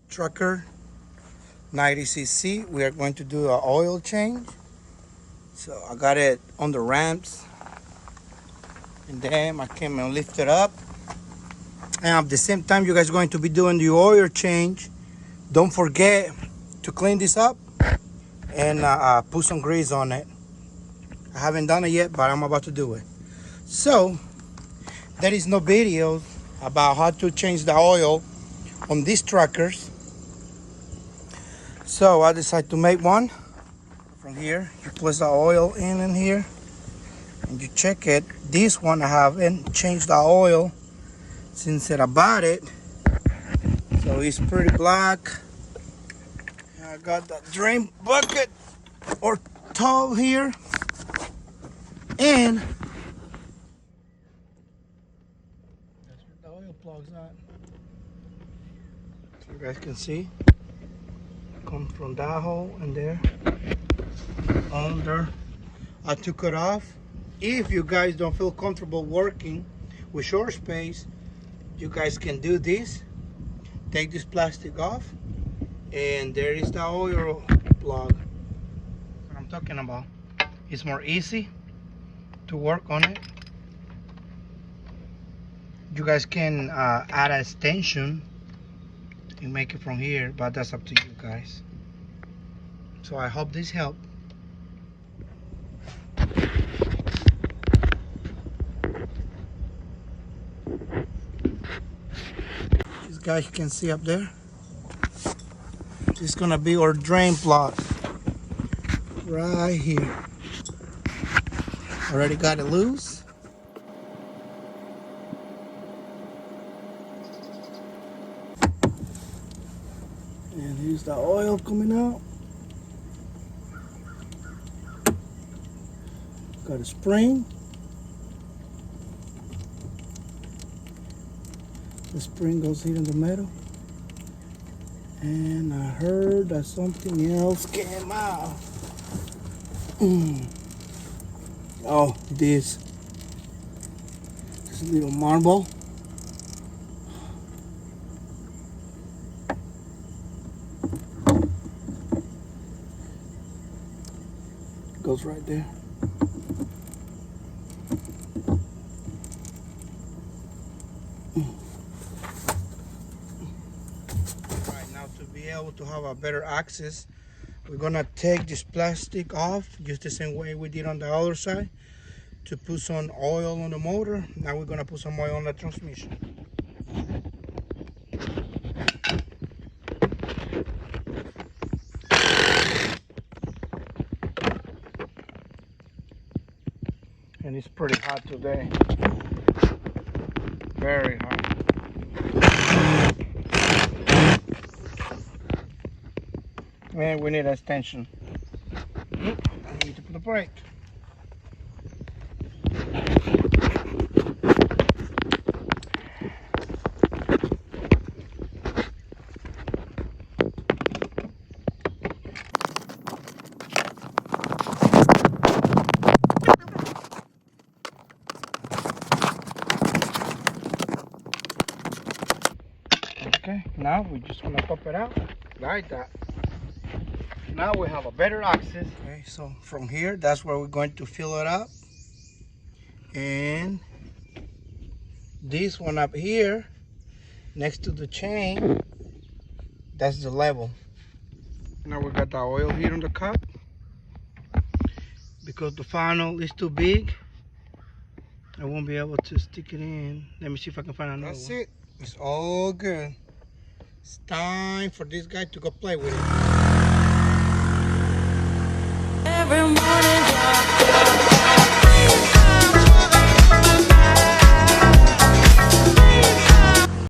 Trucker 90cc. We are going to do an oil change. So I got it on the ramps, and then I came and lift it up. And at the same time you guys are going to be doing the oil change, don't forget to clean this up and put some grease on it. I haven't done it yet, but I'm about to do it. So there is no video about how to change the oil on these truckers, so I decided to make one. From here you place the oil in here and you check it. This one I haven't changed the oil since I bought it, so it's pretty black. I got the drain bucket or towel here, and that's where the oil plug's at. So you guys can see, comes from that hole and there under. I took it off. If you guys don't feel comfortable working with short space, you guys can do this. Take this plastic off, and there is the oil plug. What I'm talking about. It's more easy to work on it. You guys can add an extension and make it from here, but that's up to you guys. So I hope this helped. This guy you can see up there. This is gonna be our drain plug right here. Already got it loose. And here's the oil coming out. Got a spring. The spring goes here in the middle. And I heard that something else came out. Oh, this little marble. Goes right there. Right now, to be able to have a better access, we're gonna take this plastic off just the same way we did on the other side to put some oil on the motor. Now we're gonna put some oil on the transmission. And it's pretty hot today. Very hot. And we need an extension. I need to put a brake. Okay, now we just want to pop it out like that. Now we have a better access. Okay, so from here, that's where we're going to fill it up. And this one up here, next to the chain, that's the level. Now we got the oil here on the cup. Because the funnel is too big, I won't be able to stick it in. Let me see if I can find another one. That's it. It's all good. It's time for this guy to go play with it.